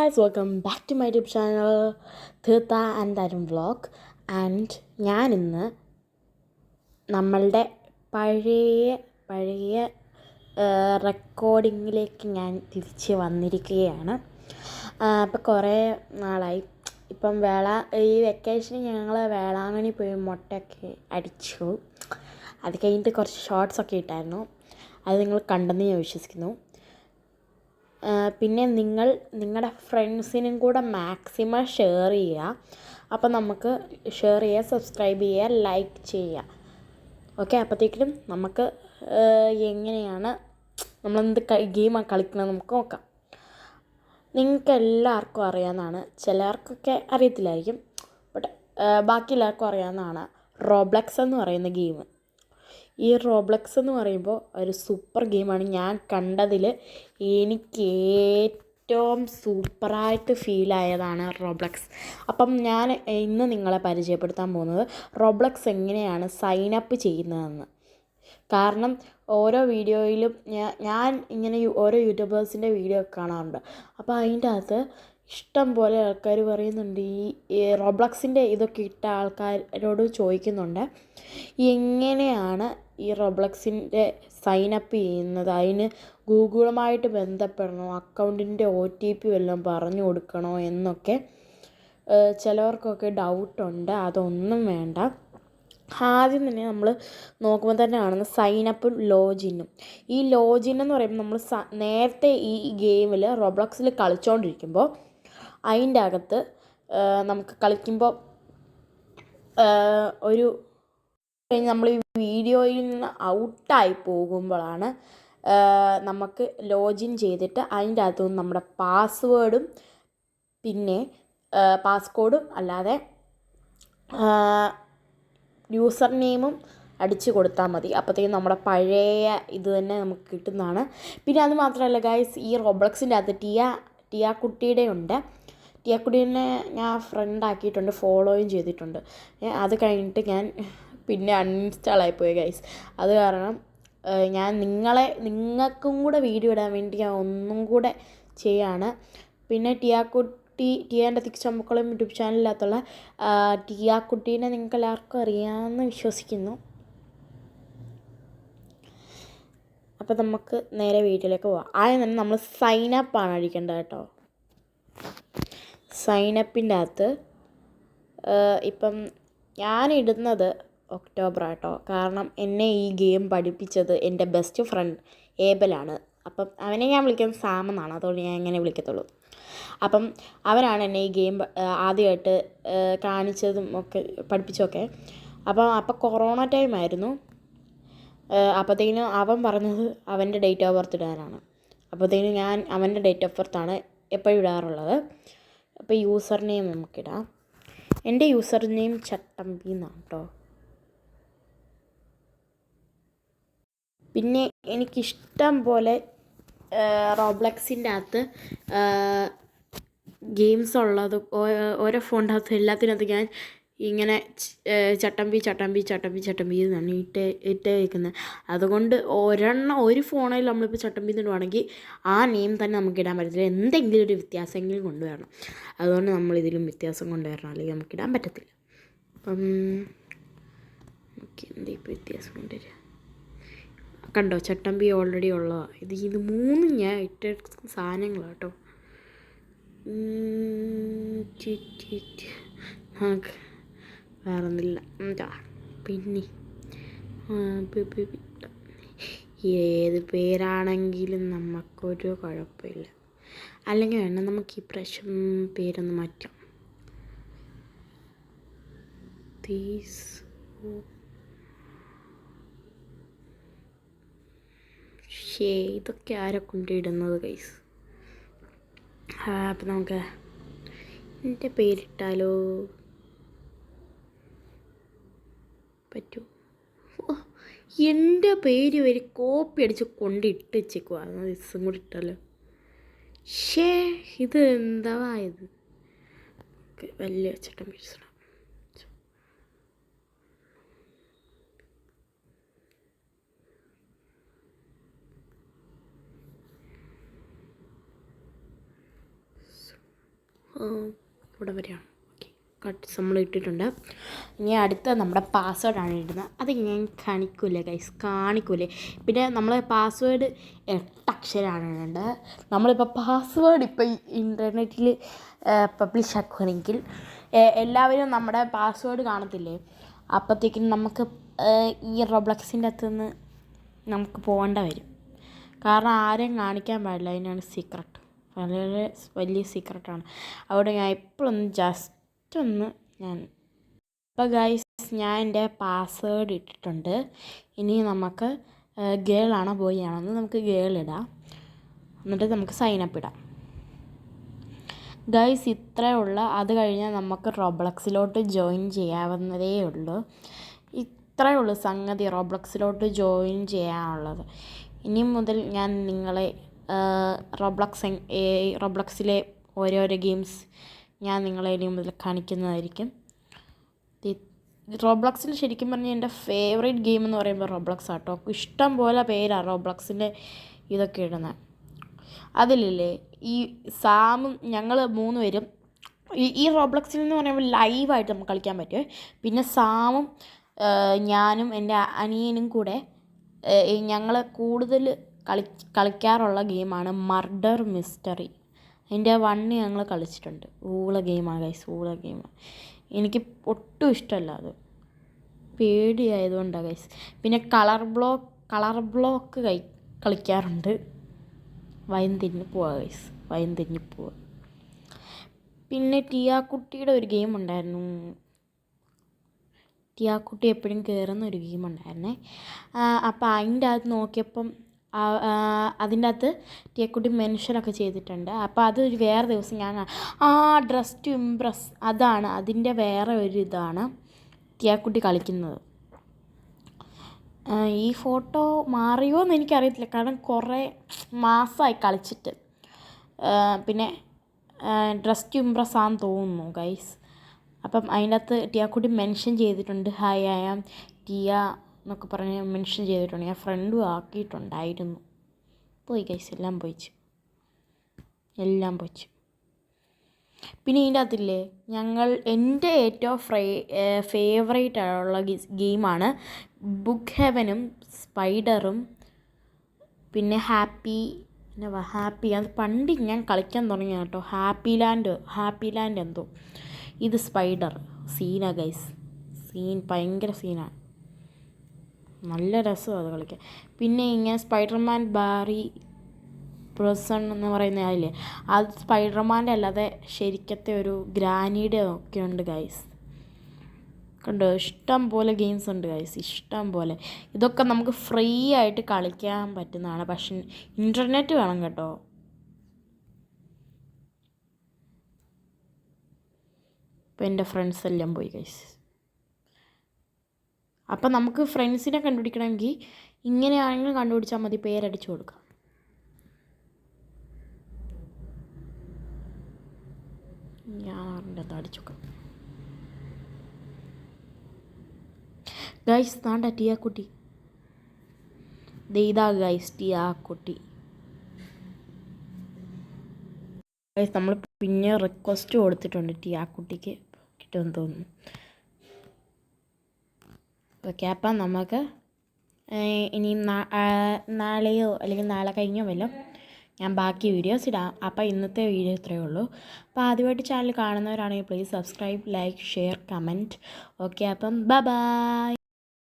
guys, welcome back to my YouTube channel തീർത്ത and Arun vlog. And ഞാനിന്ന് നമ്മളുടെ പഴയ റെക്കോർഡിങ്ങിലേക്ക് ഞാൻ തിരിച്ച് വന്നിരിക്കുകയാണ്. അപ്പോൾ കുറേ നാളായി. ഇപ്പം ഈ വെക്കേഷന് ഞങ്ങൾ വേളാങ്കണ്ണി പോയി മുട്ടയൊക്കെ അടിച്ചു. അത് കഴിഞ്ഞിട്ട് കുറച്ച് ഷോർട്സൊക്കെ ഇട്ടായിരുന്നു. അത് നിങ്ങൾ കണ്ടെന്ന് ഞാൻ വിശ്വസിക്കുന്നു. പിന്നെ നിങ്ങളുടെ ഫ്രണ്ട്സിനും കൂടെ മാക്സിമം ഷെയർ ചെയ്യുക. അപ്പോൾ നമുക്ക് ഷെയർ ചെയ്യുക, സബ്സ്ക്രൈബ് ചെയ്യുക, ലൈക്ക് ചെയ്യുക. ഓക്കെ, അപ്പോഴത്തേക്കും നമുക്ക് എങ്ങനെയാണ് നമ്മളെന്ത് ഗെയിമാണ് കളിക്കുന്നത് നമുക്ക് നോക്കാം. നിങ്ങൾക്ക് എല്ലാവർക്കും അറിയാവുന്നതാണ്, ചിലർക്കൊക്കെ അറിയത്തില്ലായിരിക്കും, ബട്ട് ബാക്കി എല്ലാവർക്കും അറിയാവുന്നതാണ് റോബ്ലക്സ് എന്ന് പറയുന്ന ഗെയിം. ഈ റോബ്ലക്സ് എന്ന് പറയുമ്പോൾ ഒരു സൂപ്പർ ഗെയിമാണ്. ഞാൻ കണ്ടതിൽ എനിക്ക് ഏറ്റവും സൂപ്പറായിട്ട് ഫീലായതാണ് റോബ്ലക്സ്. അപ്പം ഞാൻ ഇന്ന് നിങ്ങളെ പരിചയപ്പെടുത്താൻ പോകുന്നത് റോബ്ലക്സ് എങ്ങനെയാണ് സൈനപ്പ് ചെയ്യുന്നതെന്ന്. കാരണം ഓരോ വീഡിയോയിലും ഞാൻ ഇങ്ങനെ ഓരോ യൂട്യൂബേഴ്സിൻ്റെ വീഡിയോ കാണാറുണ്ട്. അപ്പോൾ അതിൻ്റെ അകത്ത് ഇഷ്ടം പോലെ ആൾക്കാർ പറയുന്നുണ്ട്, ഈ റോബ്ലക്സിൻ്റെ ഇതൊക്കെ ഇട്ട ആൾക്കാരോട് ചോദിക്കുന്നുണ്ട് എങ്ങനെയാണ് ഈ റോബ്ലക്സിൻ്റെ സൈനപ്പ് ചെയ്യുന്നത്, അതിന് ഗൂഗിളുമായിട്ട് ബന്ധപ്പെടണോ, അക്കൗണ്ടിൻ്റെ OTP വല്ലതും പറഞ്ഞു കൊടുക്കണോ എന്നൊക്കെ ചിലവർക്കൊക്കെ ഡൗട്ടുണ്ട്. അതൊന്നും വേണ്ട. ആദ്യം തന്നെ നമ്മൾ നോക്കുമ്പോൾ തന്നെ കാണുന്ന സൈനപ്പും ലോജിനും. ഈ ലോജിൻ എന്ന് പറയുമ്പോൾ നമ്മൾ നേരത്തെ ഈ ഗെയിമിൽ റോബ്ലക്സിൽ കളിച്ചുകൊണ്ടിരിക്കുമ്പോൾ അതിൻ്റെ അകത്ത് നമുക്ക് കളിക്കുമ്പോൾ ഒരു നമ്മൾ ഈ വീഡിയോയിൽ നിന്ന് ഔട്ടായി പോകുമ്പോഴാണ് നമുക്ക് ലോഗിൻ ചെയ്തിട്ട് അതിൻ്റെ അകത്തുനിന്ന് നമ്മുടെ പാസ്വേഡും പിന്നെ പാസ്കോഡും അല്ലാതെ യൂസർ നെയിമും അടിച്ചു കൊടുത്താൽ മതി. അപ്പോഴത്തേക്കും നമ്മുടെ പഴയ ഇത് തന്നെ നമുക്ക് കിട്ടുന്നതാണ്. പിന്നെ അത് മാത്രമല്ല ഗൈസ്, ഈ റോബ്ലക്സിൻ്റെ അകത്ത് ടിയ കുട്ടിയുടെ ഉണ്ട്. ടിയ കുട്ടീനെ ഞാൻ ഫ്രണ്ട് ആക്കിയിട്ടുണ്ട്, ഫോളോയും ചെയ്തിട്ടുണ്ട്. അത് കഴിഞ്ഞിട്ട് ഞാൻ പിന്നെ അൺഇൻസ്റ്റാൾ ആയിപ്പോയി ഗൈസ്. അത് കാരണം ഞാൻ നിങ്ങൾക്കും കൂടെ വീഡിയോ ഇടാൻ വേണ്ടി ഞാൻ ഒന്നും കൂടെ ചെയ്യാണ്. പിന്നെ ടിയാൻ്റെ തിക്ചമ്പക്കുളം യൂട്യൂബ് ചാനലിനകത്തുള്ള ടിയ കുട്ടീനെ നിങ്ങൾക്ക് എല്ലാവർക്കും അറിയാമെന്ന് വിശ്വസിക്കുന്നു. അപ്പോൾ നമുക്ക് നേരെ വീട്ടിലേക്ക് പോവാം. ആദ്യം തന്നെ നമ്മൾ സൈനപ്പാണ് അടിക്കേണ്ടത് കേട്ടോ. സൈനപ്പിൻ്റെ അകത്ത് ഇപ്പം ഞാനിടുന്നത് ഒക്ടോബർ കേട്ടോ. കാരണം എന്നെ ഈ ഗെയിം പഠിപ്പിച്ചത് എൻ്റെ ബെസ്റ്റ് ഫ്രണ്ട് ഏബലാണ്. അപ്പം അവനെ ഞാൻ വിളിക്കുന്നത് സാം എന്നാണ്, അതുകൊണ്ട് ഞാൻ എങ്ങനെ വിളിക്കത്തുള്ളൂ. അപ്പം അവനാണ് എന്നെ ഈ ഗെയിം ആദ്യമായിട്ട് കാണിച്ചതും ഒക്കെ പഠിപ്പിച്ചൊക്കെ. അപ്പോൾ കൊറോണ ടൈമായിരുന്നു. അപ്പോഴത്തേനും അവൻ പറഞ്ഞത് അവൻ്റെ ഡേറ്റ് ഓഫ് ബർത്ത് ഇടാനാണ്. അപ്പോഴത്തേനും ഞാൻ അവൻ്റെ ഡേറ്റ് ഓഫ് ബർത്താണ് എപ്പോഴും ഇടാറുള്ളത്. അപ്പോൾ യൂസർ നെയിം നമുക്കിടാം. എൻ്റെ യൂസർ നെയിം ചട്ടമ്പി എന്നാണ് കേട്ടോ. പിന്നെ എനിക്കിഷ്ടം പോലെ റോബ്ലക്സിൻ്റെ അകത്ത് ഗെയിംസ് ഉള്ളത് ഓരോ ഫോണിൻ്റെ അകത്ത് എല്ലാത്തിനകത്ത് ഞാൻ ഇങ്ങനെ ചട്ടമ്പി എന്നാണ് ഇട്ടേ വയ്ക്കുന്നത്. അതുകൊണ്ട് ഒരു ഫോണിൽ നമ്മളിപ്പോൾ ചട്ടമ്പി എന്നിടുവാണെങ്കിൽ ആ നെയിം തന്നെ നമുക്ക് ഇടാൻ പറ്റത്തില്ല. എന്തെങ്കിലും ഒരു വ്യത്യാസമെങ്കിലും കൊണ്ടുവരണം. അതുകൊണ്ട് നമ്മളിതിലും വ്യത്യാസം കൊണ്ടുവരണം, അല്ലെങ്കിൽ നമുക്കിടാൻ പറ്റത്തില്ല. അപ്പം നമുക്ക് ഇപ്പോൾ വ്യത്യാസം കൊണ്ടുവരിക. കണ്ടോ, ചട്ടമ്പി ഓൾറെഡി ഉള്ളതാണ്. ഇത് മൂന്നും ഞാൻ ഇട്ട സാധനങ്ങളാണ് കേട്ടോ. വേറൊന്നുമില്ല. പിന്നെ ഏത് പേരാണെങ്കിലും നമുക്കൊരു കുഴപ്പമില്ല. അല്ലെങ്കിൽ വേണം നമുക്ക് ഈ പ്രാവശ്യം പേരൊന്ന് മാറ്റാം. ഇതൊക്കെ ആരെ കൊണ്ടിടുന്നത് ഗൈസ്. അപ്പം നമുക്ക് എൻ്റെ പേരിട്ടാലോ? പറ്റുമോ? എൻ്റെ പേര് ഒരു കോപ്പി അടിച്ച് കൊണ്ടിട്ട് വെച്ചേക്കുവാ. ദിവസം കൂടി ഇട്ടാലോ? ഇത് എന്താ ഇത്? വലിയ ചട്ടം പിടിച്ചിടാം. ഇവിടെ വരെയാണ്. ഓക്കെ, നമ്മൾ ഇട്ടിട്ടുണ്ട്. ഇനി അടുത്ത നമ്മുടെ പാസ്വേഡാണ് ഇടുന്നത്. അത് ഞാൻ കാണിക്കൂലേ ഗൈസ്, കാണിക്കൂലേ. പിന്നെ നമ്മൾ പാസ്വേഡ് 8 അക്ഷരമാണ് ഇടേണ്ടത്. നമ്മളിപ്പോൾ പാസ്വേഡ് ഇപ്പോൾ ഇൻ്റർനെറ്റിൽ പബ്ലിഷ് ആക്കുകയാണെങ്കിൽ എല്ലാവരും നമ്മുടെ പാസ്വേഡ് കാണത്തില്ലേ, അപ്പോഴത്തേക്കും നമുക്ക് ഈ റോബ്ലക്സിൻ്റെ അകത്തുനിന്ന് നമുക്ക് പോകേണ്ട വരും. കാരണം ആരെയും കാണിക്കാൻ പാടില്ല, അതിനാണ് സീക്രട്ട്, വളരെ വലിയ സീക്രട്ടാണ്. അവിടെ ഞാൻ എപ്പോഴൊന്ന് ജസ്റ്റ് ഒന്ന് അപ്പോൾ ഗൈസ് ഞാൻ എൻ്റെ പാസ്വേഡ് ഇട്ടിട്ടുണ്ട്. ഇനി നമുക്ക് ഗേളാണോ ബോയ് ആണോ എന്ന് നമുക്ക് ഗേൾ ഇടാം. എന്നിട്ട് നമുക്ക് സൈനപ്പ് ഇടാം. ഗൈസ് ഇത്രയേ ഉള്ളൂ. അത് കഴിഞ്ഞാൽ നമുക്ക് റോബ്ലക്സിലോട്ട് ജോയിൻ ചെയ്യാവുന്നതേ ഉള്ളൂ. ഇത്രയേ ഉള്ളൂ സംഗതി റോബ്ലക്സിലോട്ട് ജോയിൻ ചെയ്യാനുള്ളത്. ഇനി മുതൽ ഞാൻ നിങ്ങളെ റോബ്ലക്സിലെ ഓരോരോ ഗെയിംസ് ഞാൻ നിങ്ങളെ ഇനി മുതൽ കാണിക്കുന്നതായിരിക്കും. റോബ്ലക്സിൽ ശരിക്കും പറഞ്ഞാൽ എൻ്റെ ഫേവറേറ്റ് ഗെയിം എന്ന് പറയുമ്പോൾ റോബ്ലക്സ് ആട്ടോ. ഇഷ്ടം പോലെ പേരാണ് റോബ്ലക്സിൻ്റെ ഇതൊക്കെ ഇടുന്നത്. അതിലില്ലേ ഈ സാമും ഞങ്ങൾ 3 പേരും ഈ റോബ്ലക്സിൽ എന്ന് പറയുമ്പോൾ ലൈവായിട്ട് നമുക്ക് കളിക്കാൻ പറ്റുമേ. പിന്നെ സാമും ഞാനും എൻ്റെ അനിയനും കൂടെ ഞങ്ങൾ കൂടുതൽ കളിക്കാറുള്ള ഗെയിമാണ് മർഡർ മിസ്റ്ററി. അതിൻ്റെ 1 ഞങ്ങൾ കളിച്ചിട്ടുണ്ട്. ഊള ഗെയിമാണ് ഗൈസ്, ഊള ഗെയിമാണ്. എനിക്ക് ഒട്ടും ഇഷ്ടമല്ല അത്, പേടിയായതുകൊണ്ടാണ് ഗൈസ്. പിന്നെ കളർ ബ്ലോക്ക് കളിക്കാറുണ്ട്. വൈൻ തിരിഞ്ഞ് പോവുക ഗൈസ്, വൈൻ തിരിഞ്ഞ് പോവുക. പിന്നെ ടിയാക്കുട്ടിയുടെ ഒരു ഗെയിം ഉണ്ടായിരുന്നു. ടിയാക്കുട്ടി എപ്പോഴും കയറുന്ന ഒരു ഗെയിം ഉണ്ടായിരുന്നേ. അപ്പോൾ അതിൻ്റെ അകത്ത് നോക്കിയപ്പം അതിൻ്റെ അകത്ത് ടിയാക്കുട്ടി മെൻഷനൊക്കെ ചെയ്തിട്ടുണ്ട്. അപ്പോൾ അത് വേറെ ദിവസം ഞാൻ ഡ്രസ് ടു ഇംപ്രസ് അതാണ് അതിൻ്റെ വേറെ ഒരു ഇതാണ് ടിയാക്കുട്ടി കളിക്കുന്നത്. ഈ ഫോട്ടോ മാറിയോ എന്ന് എനിക്കറിയത്തില്ല, കാരണം കുറേ മാസമായി കളിച്ചിട്ട്. പിന്നെ ഡ്രസ് ടു ഇംപ്രസ് ആണെന്ന് തോന്നുന്നു ഗൈസ്. അപ്പം അതിൻ്റെ അകത്ത് ടിയാക്കുട്ടി മെൻഷൻ ചെയ്തിട്ടുണ്ട്, ഹായ് ഐ ആം ടിയ എന്നൊക്കെ പറഞ്ഞ് മെൻഷൻ ചെയ്തിട്ടുണ്ട്. ഞാൻ ഫ്രണ്ടും ആക്കിയിട്ടുണ്ടായിരുന്നു. പോയി ഗൈസ്, എല്ലാം പോയിച്ചു. പിന്നെ ഇതിൻ്റെ അകത്തില്ലേ എൻ്റെ ഏറ്റവും ഫേവറേറ്റ് ആയുള്ള ഗെയിമാണ് ബുക്ക് ഹെവനും സ്പൈഡറും പിന്നെ ഹാപ്പി അത് പണ്ട് ഞാൻ കളിക്കാൻ തുടങ്ങിയ കേട്ടോ. ഹാപ്പി ലാൻഡ് എന്തോ. ഇത് സ്പൈഡർ സീനാണ് ഗൈസ്, ഭയങ്കര സീനാണ്, നല്ല രസമാണ് അത് കളിക്കാൻ. പിന്നെ ഇങ്ങനെ സ്പൈഡർമാൻ ബാറി പ്രസൺ എന്ന് പറയുന്ന അതില്ലേ, അത് സ്പൈഡർമാൻ്റെ അല്ലാതെ ശരിക്കത്തെ ഒരു ഗ്രാനിയുടെ ഒക്കെ ഉണ്ട് ഗൈസ്. കണ്ടോ, ഇഷ്ടം പോലെ ഗെയിംസ് ഉണ്ട് ഗൈസ്, ഇഷ്ടം പോലെ. ഇതൊക്കെ നമുക്ക് ഫ്രീ ആയിട്ട് കളിക്കാൻ പറ്റുന്നതാണ്, പക്ഷെ ഇൻ്റർനെറ്റ് വേണം കേട്ടോ. ഇപ്പോൾ എൻ്റെ ഫ്രണ്ട്സ് എല്ലാം പോയി ഗൈസ്. അപ്പം നമുക്ക് ഫ്രണ്ട്സിനെ കണ്ടുപിടിക്കണമെങ്കിൽ ഇങ്ങനെയാണെങ്കിലും കണ്ടുപിടിച്ചാൽ മതി, പേരടിച്ചു കൊടുക്കാം. ഞാൻ അടിച്ചു നോക്കാം ഗൈസ്. താണ്ട ടിയാക്കുട്ടി, ഇതാ ഗൈസ് ടിയാക്കുട്ടി. ഗൈസ് നമ്മൾ പിന്നെ റിക്വസ്റ്റ് കൊടുത്തിട്ടുണ്ട് ടിയാക്കുട്ടിക്ക്, കിട്ടുമെന്ന് തോന്നുന്നു. ഓക്കെ, അപ്പം നമുക്ക് ഇനി നാളെയോ അല്ലെങ്കിൽ നാളെ കഴിഞ്ഞോ വല്ലോ ഞാൻ ബാക്കി വീഡിയോസ് ഇടാം. അപ്പോൾ ഇന്നത്തെ വീഡിയോ ഇത്രയേ ഉള്ളൂ. അപ്പോൾ ആദ്യമായിട്ട് ചാനൽ കാണുന്നവരാണെങ്കിൽ please subscribe, like, share, comment. Okay, അപ്പം ബൈ.